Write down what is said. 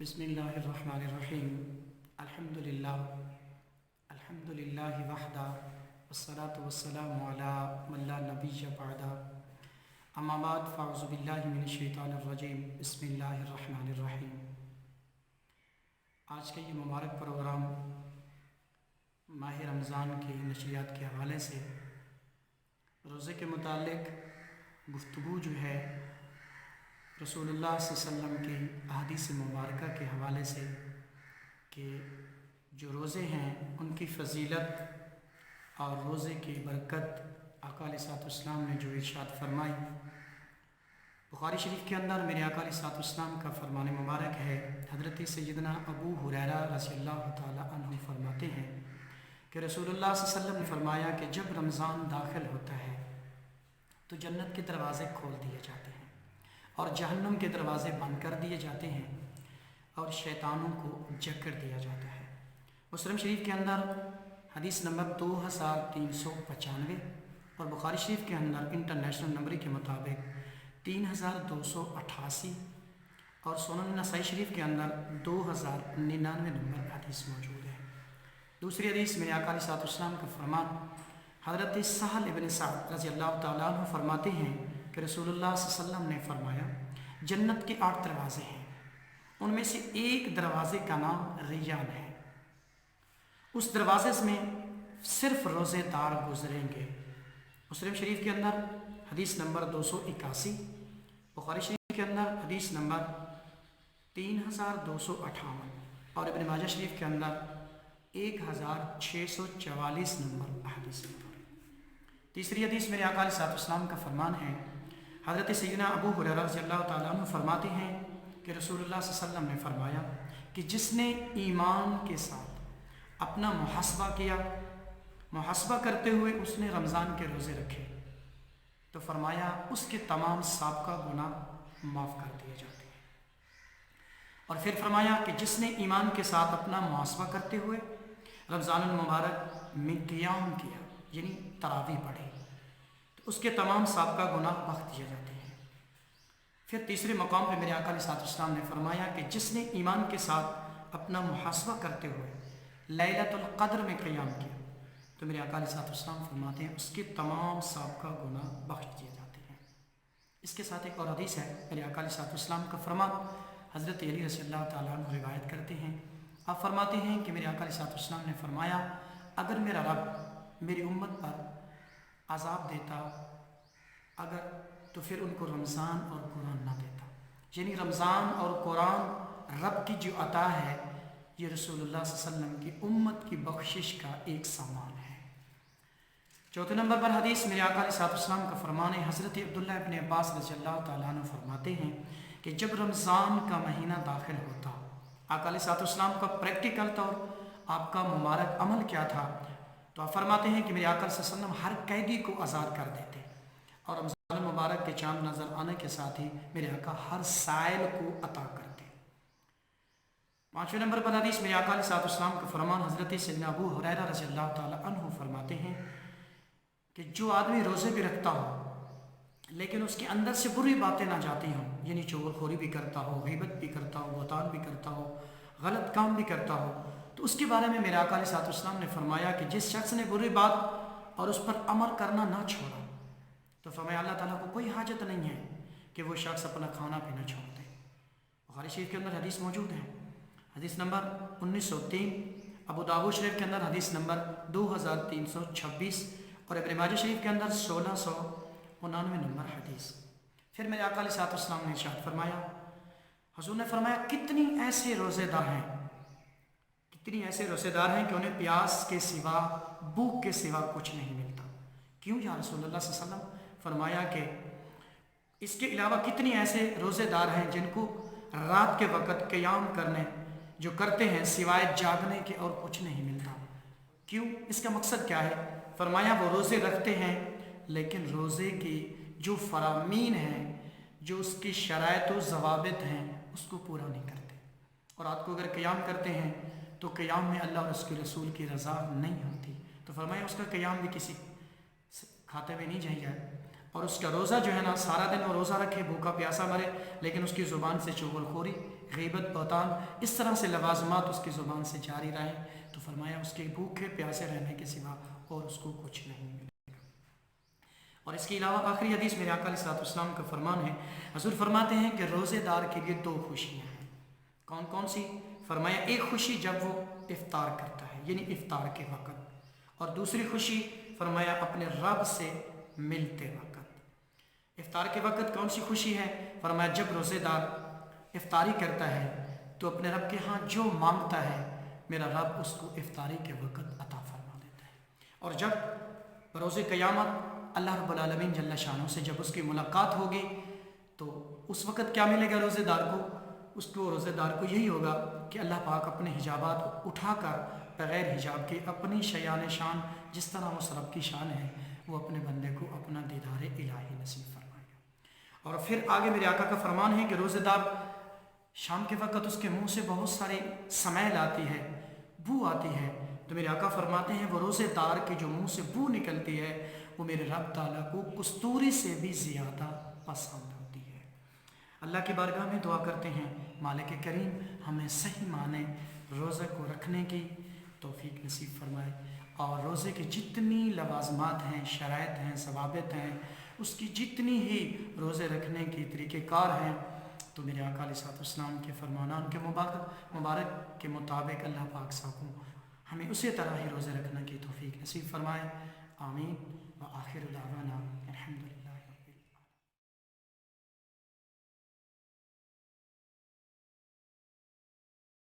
بسم اللہ الرحمن الرحیم الحمدللہ وحدہ والصلاة والسلام علی من لا نبی بعدہ اما بعد فاعوذ باللہ من الشیطان الرجیم بسم اللہ الرحمن الرحیم۔ آج کا یہ مبارک پروگرام ماہ رمضان کی نشریات کے حوالے سے روزے کے متعلق گفتگو جو ہے رسول اللہ صلی اللہ علیہ وسلم کی احادیث مبارکہ کے حوالے سے کہ جو روزے ہیں ان کی فضیلت اور روزے کی برکت آقا علیہ الصلوۃ والسلام نے جو ارشاد فرمائی۔ بخاری شریف کے اندر میرے آقا علیہ الصلوۃ والسلام کا فرمان مبارک ہے، حضرت سیدنا ابو ہریرہ رضی اللہ تعالی عنہ فرماتے ہیں کہ رسول اللہ صلی اللہ علیہ وسلم نے فرمایا کہ جب رمضان داخل ہوتا ہے تو جنت کے دروازے کھول دیے جاتے ہیں اور جہنم کے دروازے بند کر دیے جاتے ہیں اور شیطانوں کو جکڑ دیا جاتا ہے۔ مسلم شریف کے اندر حدیث نمبر 2395 اور بخاری شریف کے اندر انٹرنیشنل نمبر کے مطابق 3288 اور سنن نسائی شریف کے اندر 2099 نمبر حدیث موجود ہے۔ دوسری حدیث میرے آقا علیہ الصلوۃ والسلام کا فرمان، حضرت سہل ابن سعد رضی اللہ تعالیٰ عنہ فرماتے ہیں کہ رسول اللہ صلی اللہ علیہ وسلم نے فرمایا جنت کے 8 دروازے ہیں، ان میں سے ایک دروازے کا نام ریان ہے، اس دروازے میں صرف روزے دار گزریں گے۔ مسلم شریف کے اندر حدیث نمبر 281، بخاری شریف کے اندر حدیث نمبر 3258 اور ابن ماجہ شریف کے اندر 1644 نمبر حدیث نمبر۔ تیسری حدیث میرے آقا علیہ الصلوۃ والسلام کا فرمان ہے، حضرت سیدنا ابو ہریرہ رضی اللہ تعالیٰ عنہ فرماتے ہیں کہ رسول اللہ صلی اللہ علیہ وسلم نے فرمایا کہ جس نے ایمان کے ساتھ اپنا محاسبہ کیا، محاسبہ کرتے ہوئے اس نے رمضان کے روزے رکھے تو فرمایا اس کے تمام سابقہ گناہ معاف کر دیے جاتے ہیں، اور پھر فرمایا کہ جس نے ایمان کے ساتھ اپنا محاسبہ کرتے ہوئے رمضان المبارک میں قیام کیا یعنی تراویح پڑھی تو اس کے تمام سابقہ گناہ بخش دیے جاتے ہیں۔ پھر تیسرے مقام پہ میرے آقا علیہ الصلوۃ والسلام نے فرمایا کہ جس نے ایمان کے ساتھ اپنا محاسبہ کرتے ہوئے لیلۃ القدر میں قیام کیا تو میرے آقا علیہ الصلوۃ والسلام فرماتے ہیں اس کے تمام سابقہ گناہ بخش دیے جاتے ہیں۔ اس کے ساتھ ایک اور حدیث ہے، میرے آقا علیہ الصلوۃ والسلام کا فرمان حضرت علی رضی اللہ تعالیٰ عنہ روایت کرتے ہیں، آپ فرماتے ہیں کہ میرے آقا علیہ الصلوۃ والسلام نے فرمایا اگر میرا رب میری امت پر عذاب دیتا اگر تو پھر ان کو رمضان اور قرآن نہ دیتا، یعنی رمضان اور قرآن رب کی جو عطا ہے یہ رسول اللہ صلی اللہ علیہ وسلم کی امت کی بخشش کا ایک سامان ہے۔ چوتھے نمبر پر حدیث میرے آقا علیہ الصلوۃ والسلام کا فرمان ہے، حضرت عبداللہ ابن عباس رضی اللہ تعالیٰ عنہ فرماتے ہیں کہ جب رمضان کا مہینہ داخل ہوتا، آقا علیہ الصلوۃ والسلام کا پریکٹیکل طور آپ کا مبارک عمل کیا تھا تو آپ فرماتے ہیں کہ میرے آقا صلی اللہ علیہ وسلم ہر قیدی کو آزاد کر دیتے اور رمضان المبارک کے چاند نظر آنے کے ساتھ ہی میرے آقا ہر سائل کو عطا کرتے۔ پانچویں نمبر پر حدیث میرے آقا علیہ الصلوۃ والسلام کا فرمان، حضرت سیدنا ابو ہریرہ رضی اللہ تعالیٰ عنہ فرماتے ہیں کہ جو آدمی روزے بھی رکھتا ہو لیکن اس کے اندر سے بری باتیں نہ جاتی ہوں، یعنی چغل خوری بھی کرتا ہو، غیبت بھی کرتا ہو، بہتان بھی کرتا ہو، غلط کام بھی کرتا ہو، تو اس کے بارے میں میرے آقا علیہ الصلوۃ والسلام نے فرمایا کہ جس شخص نے بری بات اور اس پر عمل کرنا نہ چھوڑا تو فرمایا اللہ تعالیٰ کو کوئی حاجت نہیں ہے کہ وہ شخص اپنا کھانا پینا چھوڑ دے۔ بخاری شریف کے اندر حدیث موجود ہے، حدیث نمبر 1903، ابو داؤد شریف کے اندر حدیث نمبر 2326 اور ابن ماجہ شریف کے اندر 1699 نمبر حدیث۔ پھر میرے آقا علیہ الصلوۃ والسلام نے ارشاد فرمایا، حضور نے فرمایا کتنی ایسے روزے دار ہیں، کتنی ایسے روزے دار ہیں کہ انہیں پیاس کے سوا، بھوک کے سوا کچھ نہیں ملتا۔ کیوں یا رسول اللہ صلی اللہ علیہ وسلم؟ فرمایا کہ اس کے علاوہ کتنی ایسے روزے دار ہیں جن کو رات کے وقت قیام کرنے جو کرتے ہیں سوائے جاگنے کے اور کچھ نہیں ملتا۔ کیوں؟ اس کا مقصد کیا ہے؟ فرمایا وہ روزے رکھتے ہیں لیکن روزے کی جو فرامین ہیں، جو اس کی شرائط و ضوابط ہیں اس کو پورا نہیں کرتے، اور رات کو اگر قیام کرتے ہیں تو قیام میں اللہ اور اس کے رسول کی رضا نہیں ہوتی، تو فرمایا اس کا قیام بھی کسی کھاتے میں نہیں جائے گا۔ اور اس کا روزہ جو ہے نا سارا دن وہ روزہ رکھے، بھوکا پیاسا مرے، لیکن اس کی زبان سے چغل خوری، غیبت، بہتان، اس طرح سے لوازمات اس کی زبان سے جاری رہیں، تو فرمایا اس کے بھوکے پیاسے رہنے کے سوا اور اس کو کچھ نہیں ملے گا۔ اور اس کے علاوہ آخری حدیث میرے آقا علیہ السلام کا فرمان ہے، حضور فرماتے ہیں کہ روزے دار کے لیے 2 خوشیاں ہیں۔ کون کون سی؟ فرمایا ایک خوشی جب وہ افطار کرتا ہے، یعنی افطار کے وقت، اور دوسری خوشی فرمایا اپنے رب سے ملتے وقت۔ افطار کے وقت کون سی خوشی ہے؟ فرمایا جب روزے دار افطاری کرتا ہے تو اپنے رب کے ہاں جو مانگتا ہے میرا رب اس کو افطاری کے وقت عطا فرما دیتا ہے۔ اور جب بروز قیامت اللہ رب العالمین جل شانہ سے جب اس کی ملاقات ہوگی تو اس وقت کیا ملے گا روزے دار کو؟ اس کو روزے دار کو یہی ہوگا کہ اللہ پاک اپنے حجابات اٹھا کر بغیر حجاب کے اپنی شیان شان، جس طرح اس رب کی شان ہے، وہ اپنے بندے کو اپنا دیدار الہی نصیب فرمائے گا۔ اور پھر آگے میرے آقا کا فرمان ہے کہ روزے دار شام کے وقت اس کے منہ سے بہت ساری سمیل آتی ہے، بو آتی ہے، تو میرے آقا فرماتے ہیں وہ روزے دار کے جو منہ سے بو نکلتی ہے وہ میرے رب تعالیٰ کو کستوری سے بھی زیادہ پسند ہوتی ہے۔ اللہ کی بارگاہ میں دعا کرتے ہیں مالک کریم ہمیں صحیح معنی روزے کو رکھنے کی توفیق نصیب فرمائے، اور روزے کے جتنی لوازمات ہیں، شرائط ہیں، ضوابط ہیں، اس کی جتنی ہی روزے رکھنے کی طریقہ کار ہیں، تو میرے آقا علیہ السلام کے فرمانان کے مبارک کے مطابق اللہ پاک صاحب ہمیں اسی طرح ہی روزے رکھنے کی توفیق نصیب فرمائے۔ آمین و آخر دعوانا الحمدللہ۔